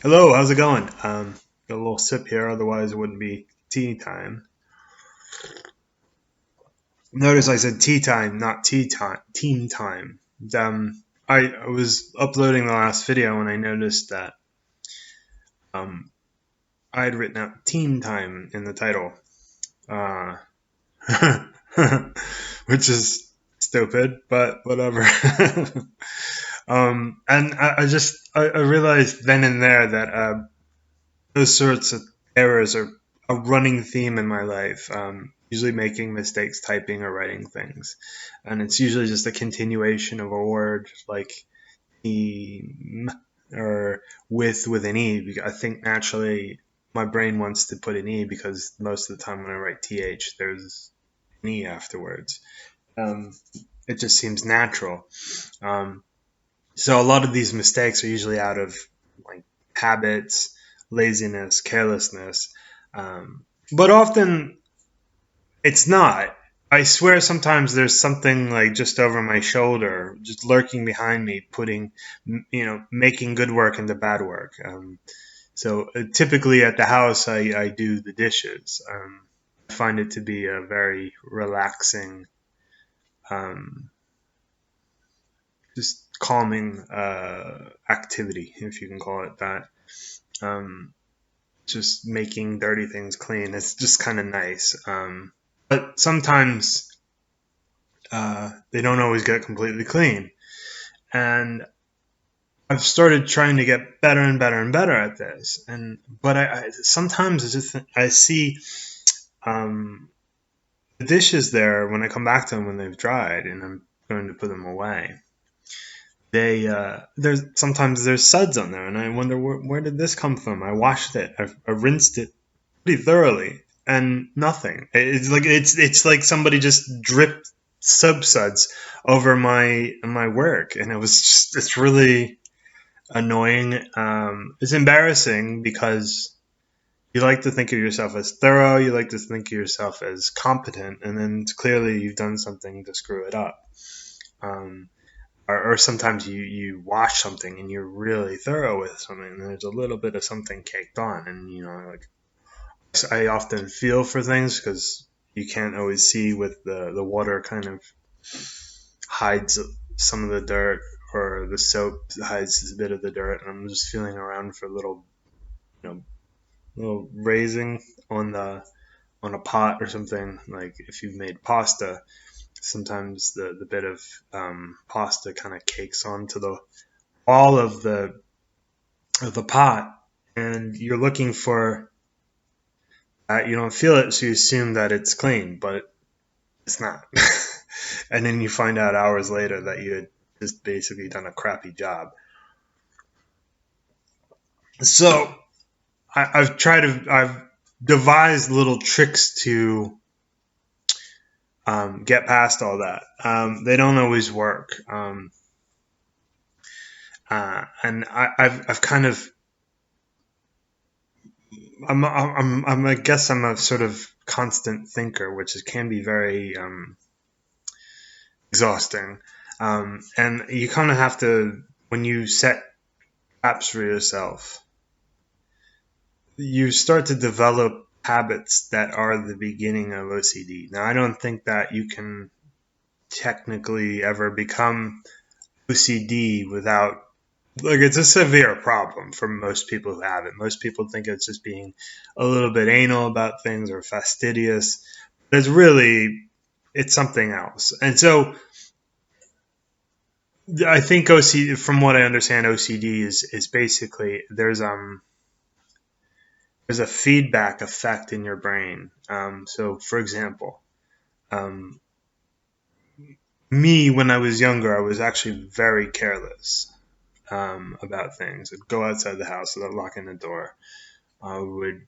Hello, how's it going? Got a little sip here, otherwise it wouldn't be tea time. Notice I said tea time, not tea time, team time. I was uploading the last video and I noticed that um, I had written out team time in the title, uh, which is stupid, but whatever. And I realized then and there that those sorts of errors are a running theme in my life. Usually making mistakes typing or writing things, and it's usually just a continuation of a word like team or with an e. I think naturally my brain wants to put an e because most of the time when I write th, there's an e afterwards. Um, it just seems natural. Um, so a lot of these mistakes are usually out of like habits, laziness, carelessness. But often it's not. I swear sometimes there's something like just over my shoulder, just lurking behind me, making good work into bad work. So typically at the house, I do the dishes. I find it to be a very relaxing, um, just calming activity, if you can call it that. Um, just making dirty things clean. It's just kind of nice. But sometimes they don't always get completely clean. And I've started trying to get better and better and better at this. But I sometimes I see um, the dishes there when I come back to them when they've dried and I'm going to put them away. There's suds on there, and I wonder where did this come from. I washed it, I rinsed it pretty thoroughly, and nothing. It's like somebody just dripped sub suds over my work, and it's really annoying. It's embarrassing because you like to think of yourself as thorough, you like to think of yourself as competent, and then clearly you've done something to screw it up. Um, or sometimes you wash something and you're really thorough with something, and there's a little bit of something caked on, and like I often feel for things because you can't always see with the water kind of hides some of the dirt or the soap hides a bit of the dirt, and I'm just feeling around for little you know little raising on a pot or something. Like if you've made pasta, sometimes the bit of pasta kind of cakes onto the wall of the pot, and you're looking for you don't feel it, so you assume that it's clean, but it's not. And then you find out hours later that you had just basically done a crappy job. So I've devised little tricks to get past all that. They don't always work. I've kind of, I guess I'm a sort of constant thinker, can be very exhausting. And you kind of have to, when you set apps for yourself, you start to develop habits that are the beginning of OCD. Now, I don't think that you can technically ever become OCD without, like, it's a severe problem for most people who have it. Most people think it's just being a little bit anal about things or fastidious, but it's something else. And so I think OCD, from what I understand, OCD is basically there's a feedback effect in your brain. So, for example, um, me when I was younger, I was actually very careless about things. I'd go outside the house without locking the door. I would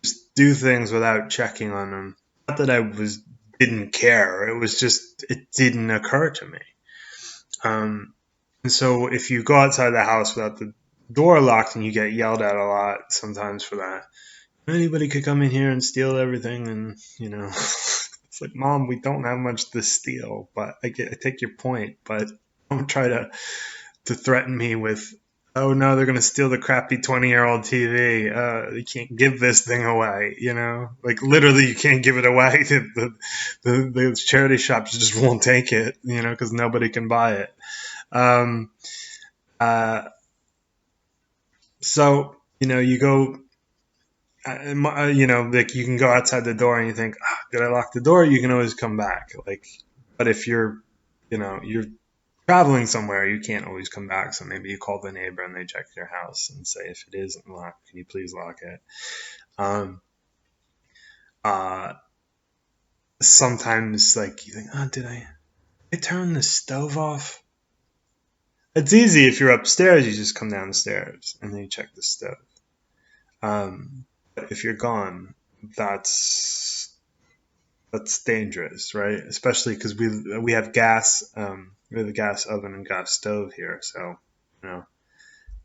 just do things without checking on them. Not that I was didn't care. It was just it didn't occur to me. Um, and so if you go outside the house without the door locked and you get yelled at a lot sometimes for that, anybody could come in here and steal everything, and it's like, Mom, we don't have much to steal. But I take your point, but don't try to threaten me with oh no, they're going to steal the crappy 20-year-old TV. You can't give this thing away, you know? Like, literally, you can't give it away. The charity shops just won't take it, you know, because nobody can buy it. Um, uh, so, you know, you go, you know, like you can go outside the door and you think, oh, did I lock the door? You can always come back. Like, but if you're, you know, you're traveling somewhere, you can't always come back. So maybe you call the neighbor and they check your house and say, if it isn't locked, can you please lock it? Um, uh, Sometimes, like, you think, oh, did I turn the stove off? It's easy if you're upstairs, you just come downstairs and then you check the stove. But if you're gone, that's that's dangerous, right? Especially because we have gas, we have a gas oven and gas stove here, so you know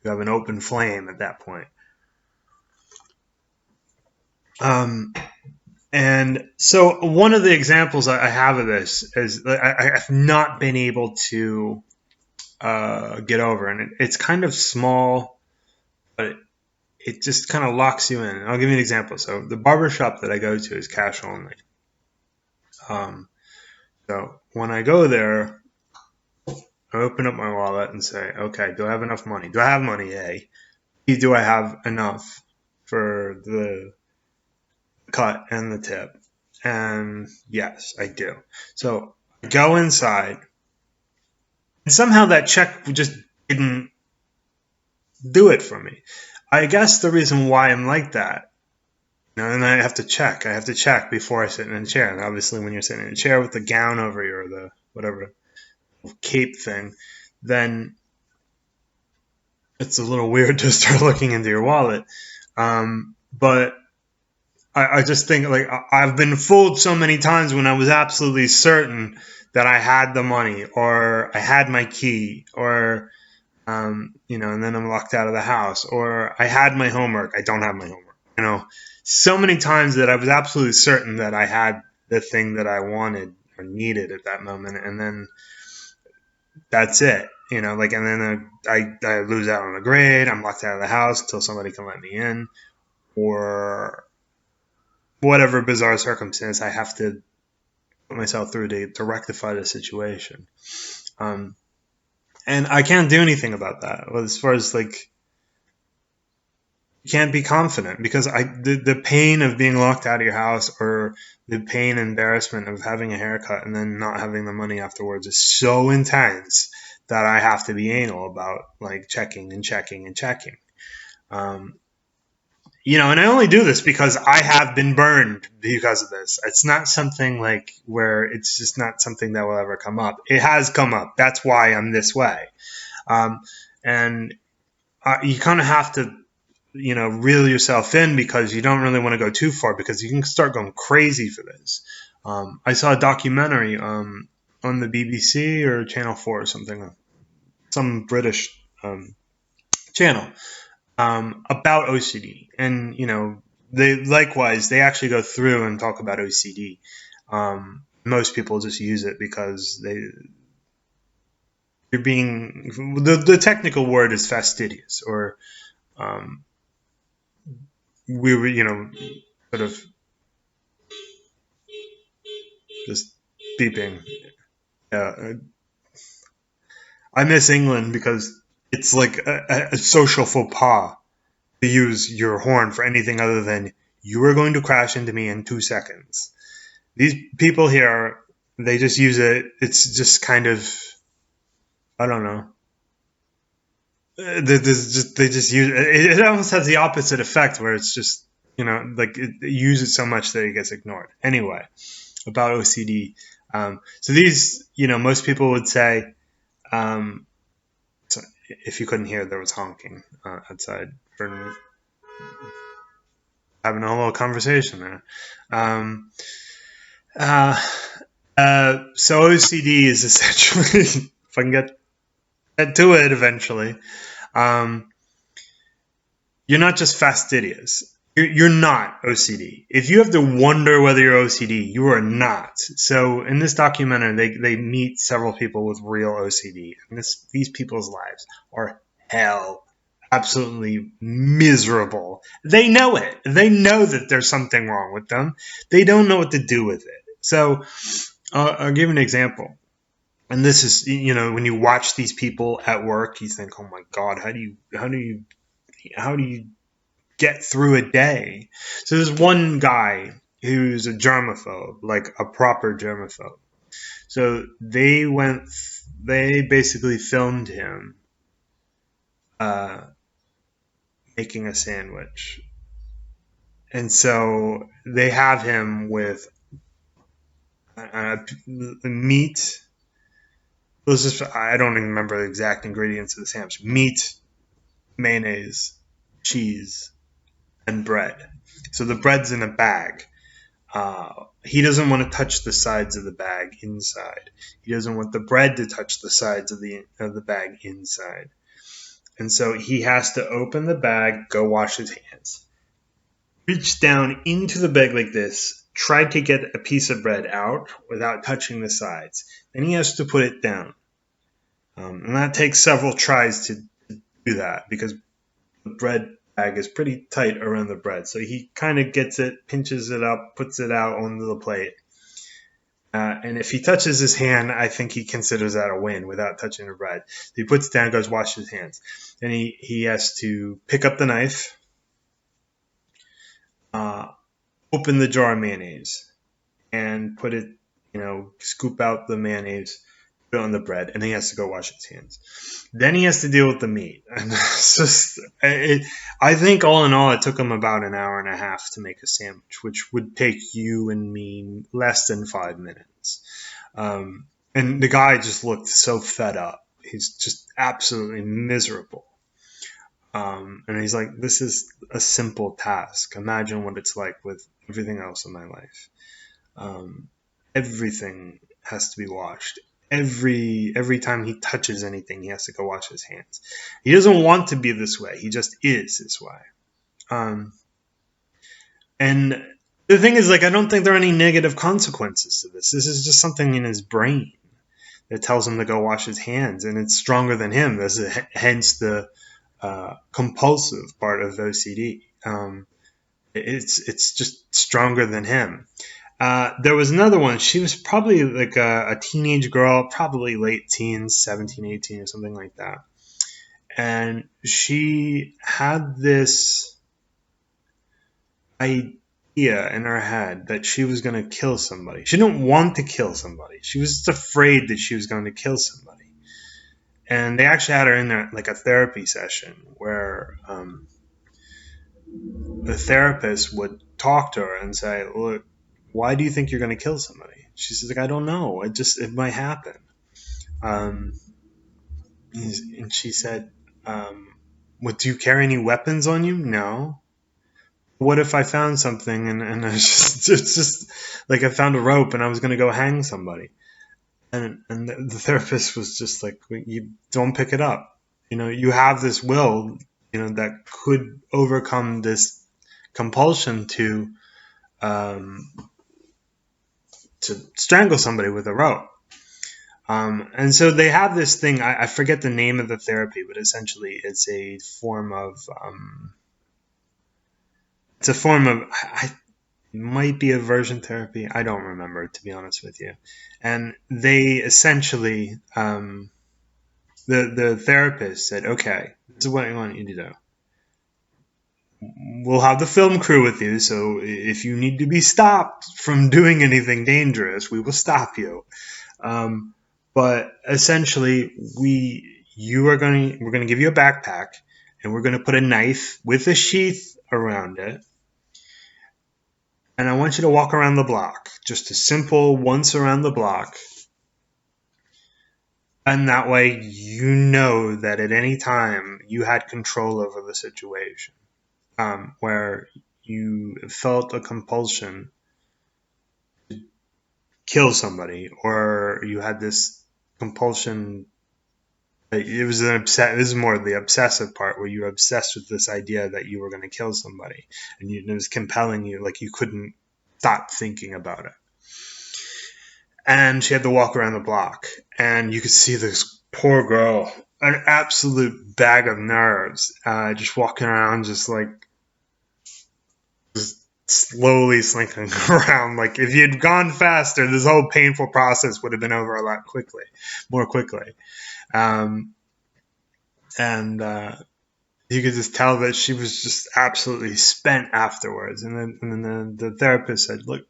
you have an open flame at that point. Um, and so one of the examples I have of this is that I've not been able to get over, and it's kind of small, but it just kind of locks you in. I'll give you an example. So the barber shop that I go to is cash only. Um, so when I go there, I open up my wallet and say, okay, do I have enough money? Do I have money? A. B, do I have enough for the cut and the tip? And yes, I do. So I go inside, and somehow that check just didn't do it for me. I guess the reason why I'm like that, you know, and I have to check. I have to check before I sit in a chair. And obviously, when you're sitting in a chair with the gown over you or the whatever cape thing, then it's a little weird to start looking into your wallet. But I just think like I've been fooled so many times when I was absolutely certain that I had the money or I had my key or you know, and then I'm locked out of the house or I had my homework. I don't have my homework. You know, so many times that I was absolutely certain that I had the thing that I wanted or needed at that moment, and then that's it. You know, like, and then I lose out on a grade. I'm locked out of the house until somebody can let me in, or whatever bizarre circumstance I have to put myself through to rectify the situation. Um, and I can't do anything about that. As far as like, you can't be confident because the pain of being locked out of your house or the pain and embarrassment of having a haircut and then not having the money afterwards is so intense that I have to be anal about like checking and checking and checking. Um, you know, and I only do this because I have been burned because of this. It's not something like where it's just not something that will ever come up. It has come up. That's why I'm this way. Um, and you kind of have to, you know, reel yourself in because you don't really want to go too far because you can start going crazy for this. I saw a documentary on the BBC or Channel 4 or something, some British channel about OCD. And, you know, they actually go through and talk about OCD. Most people just use it because you're being, the technical word is fastidious or, we were, you know, sort of just beeping. I miss England because it's like a social faux pas to use your horn for anything other than you are going to crash into me in 2 seconds. These people here, they just use it. It's just kind of, I don't know. They just use it. It almost has the opposite effect where it's just, you know, like they use it so much that it gets ignored. Anyway, about OCD. So these, you know, most people would say, so if you couldn't hear, there was honking outside for having a little conversation there. Um, uh, so OCD is essentially, if I can get to it eventually, you're not just fastidious. You're not OCD. If you have to wonder whether you're OCD, you are not. So in this documentary, they meet several people with real OCD, and these people's lives are hell absolutely miserable. They know it. They know that there's something wrong with them. They don't know what to do with it. So I'll give an example. And this is, when you watch these people at work, you think, oh my God, how do you get through a day? So there's one guy who's a germaphobe, like a proper germaphobe. So they basically filmed him uh, making a sandwich. And so they have him with meat. I don't even remember the exact ingredients of the sandwich. Meat, mayonnaise, cheese, and bread. So the bread's in a bag. He doesn't want to touch the sides of the bag inside. He doesn't want the bread to touch the sides of the bag inside. And so he has to open the bag, go wash his hands, reach down into the bag like this, try to get a piece of bread out without touching the sides. Then he has to put it down. And that takes several tries to do that because the bread bag is pretty tight around the bread. So he kind of gets it, pinches it up, puts it out onto the plate. And if he touches his hand, I think he considers that a win without touching the bread. So he puts it down, goes wash his hands. Then he has to pick up the knife, open the jar of mayonnaise, and put it, scoop out the mayonnaise, put it on the bread, and he has to go wash his hands. Then he has to deal with the meat. And I think all in all, it took him about an hour and a half to make a sandwich, which would take you and me less than 5 minutes. And the guy just looked so fed up. He's just absolutely miserable. And he's like, this is a simple task. Imagine what it's like with everything else in my life. Everything has to be washed. Every time he touches anything, he has to go wash his hands. He doesn't want to be this way. He just is this way. And the thing is, I don't think there are any negative consequences to this. This is just something in his brain that tells him to go wash his hands, and it's stronger than him. Hence the compulsive part of OCD. It's just stronger than him. There was another one. She was probably like a teenage girl, probably late teens, 17, 18 or something like that. And she had this idea in her head that she was going to kill somebody. She didn't want to kill somebody. She was just afraid that she was going to kill somebody. And they actually had her in there like a therapy session where the therapist would talk to her and say, look, why do you think you're going to kill somebody? She says, I don't know. It might happen. And she said, do you carry any weapons on you? No. What if I found something and it's just like I found a rope and I was going to go hang somebody? And the therapist was just like, you don't pick it up. You have this will, that could overcome this compulsion to strangle somebody with a rope. And so they have this thing. I forget the name of the therapy, but essentially it's a form of it might be aversion therapy. I don't remember, to be honest with you. And they essentially, the therapist said, okay, this is what I want you to do. We'll have the film crew with you, so if you need to be stopped from doing anything dangerous, we will stop you. But essentially, we're going to give you a backpack, and we're going to put a knife with a sheath around it. And I want you to walk around the block, just a simple once around the block. And that way you know that at any time you had control over the situation, where you felt a compulsion to kill somebody, or you had this compulsion. This is more the obsessive part, where you were obsessed with this idea that you were going to kill somebody, and it was compelling you, like you couldn't stop thinking about it. And she had to walk around the block, and you could see this poor girl an absolute bag of nerves, just walking around, just slowly slinking around. Like if you'd gone faster, this whole painful process would have been over a lot more quickly. Um, and you could just tell that she was just absolutely spent afterwards. And then the therapist said, "Look,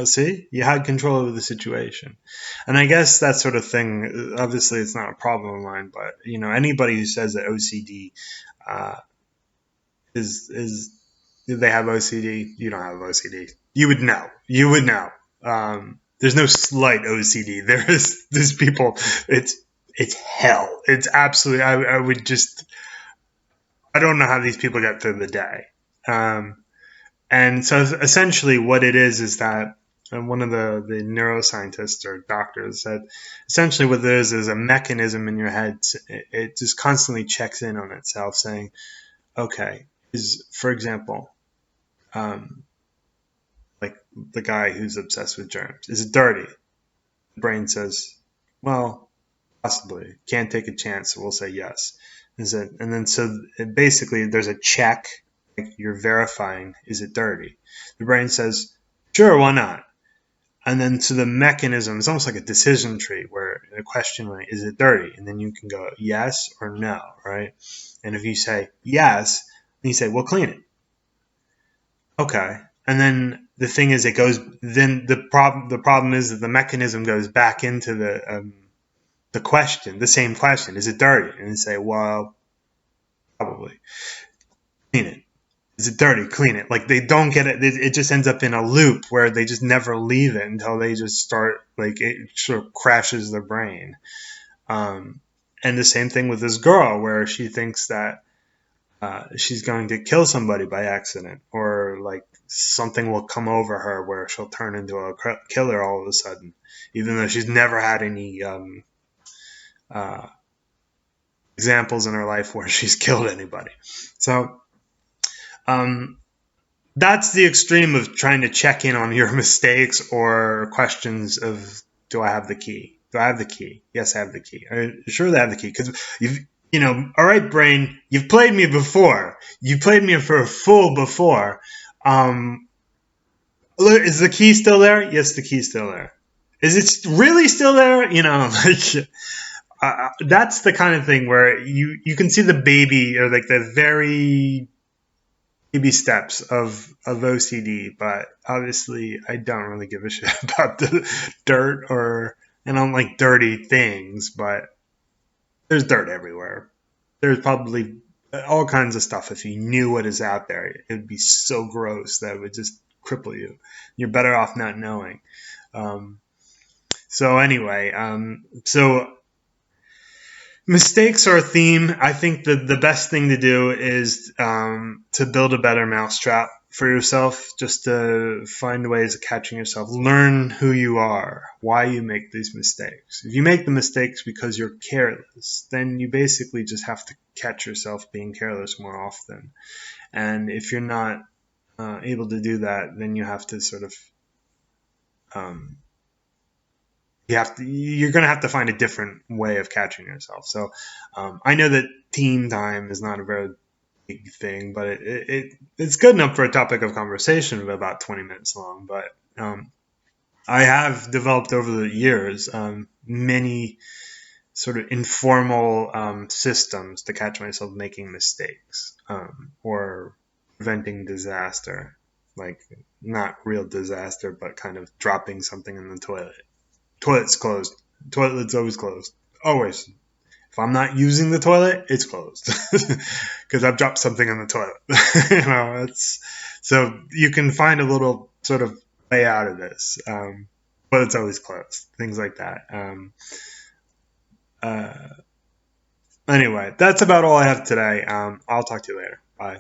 see, you had control over the situation." And I guess that sort of thing, obviously, it's not a problem of mine, but anybody who says that OCD uh, is they have OCD, you don't have OCD. You would know. You would know. There's no slight OCD. There's people. It's hell. It's absolutely. I would just. I don't know how these people get through the day. And so essentially, what it is that one of the neuroscientists or doctors said essentially what it is a mechanism in your head. It just constantly checks in on itself, saying, "Okay, for example, like the guy who's obsessed with germs, is it dirty?" The brain says, "Well, possibly. Can't take a chance, so we'll say yes." And then so basically there's a check, like you're verifying, is it dirty? The brain says, sure, why not? And then so the mechanism is almost like a decision tree where a question, like, is it dirty? And then you can go yes or no, right? And if you say yes, then you say, well, clean it. Okay. And then the thing is, then the problem is that the mechanism goes back into the question, the same question, is it dirty? And you say, well, probably. Clean it. Is it dirty? Clean it. Like they don't get it. It just ends up in a loop where they just never leave it until they just start, like it sort of crashes their brain. And the same thing with this girl where she thinks that she's going to kill somebody by accident, or like something will come over her where she'll turn into a killer all of a sudden, even though she's never had any uh, examples in her life where she's killed anybody. So that's the extreme of trying to check in on your mistakes or questions of, do I have the key? Do I have the key? Yes, I have the key. Are you sure they have the key? Because all right, brain, you've played me before. You played me for a fool before. Is the key still there? Yes, the key's still there. Is it really still there? That's the kind of thing where you can see the baby, or like the very baby steps of OCD, but obviously I don't really give a shit about the dirt, and I don't like dirty things, but there's dirt everywhere. There's probably all kinds of stuff. If you knew what is out there, it would be so gross that it would just cripple you. You're better off not knowing. Um, so anyway, so mistakes are a theme. I think that the best thing to do is to build a better mousetrap for yourself, just to find ways of catching yourself. Learn who you are, why you make these mistakes. If you make the mistakes because you're careless, then you basically just have to catch yourself being careless more often. And if you're not able to do that, then you have to sort of you're going to have to find a different way of catching yourself. So I know that team time is not a very big thing, but it's good enough for a topic of conversation of about 20 minutes long. But I have developed over the years many sort of informal systems to catch myself making mistakes or preventing disaster, like not real disaster, but kind of dropping something in the toilet. Toilet's closed. Toilet's always closed. Always. If I'm not using the toilet, it's closed because I've dropped something in the toilet. It's so you can find a little sort of way out of this, but it's always closed. Things like that. Uh, anyway, that's about all I have today. I'll talk to you later. Bye.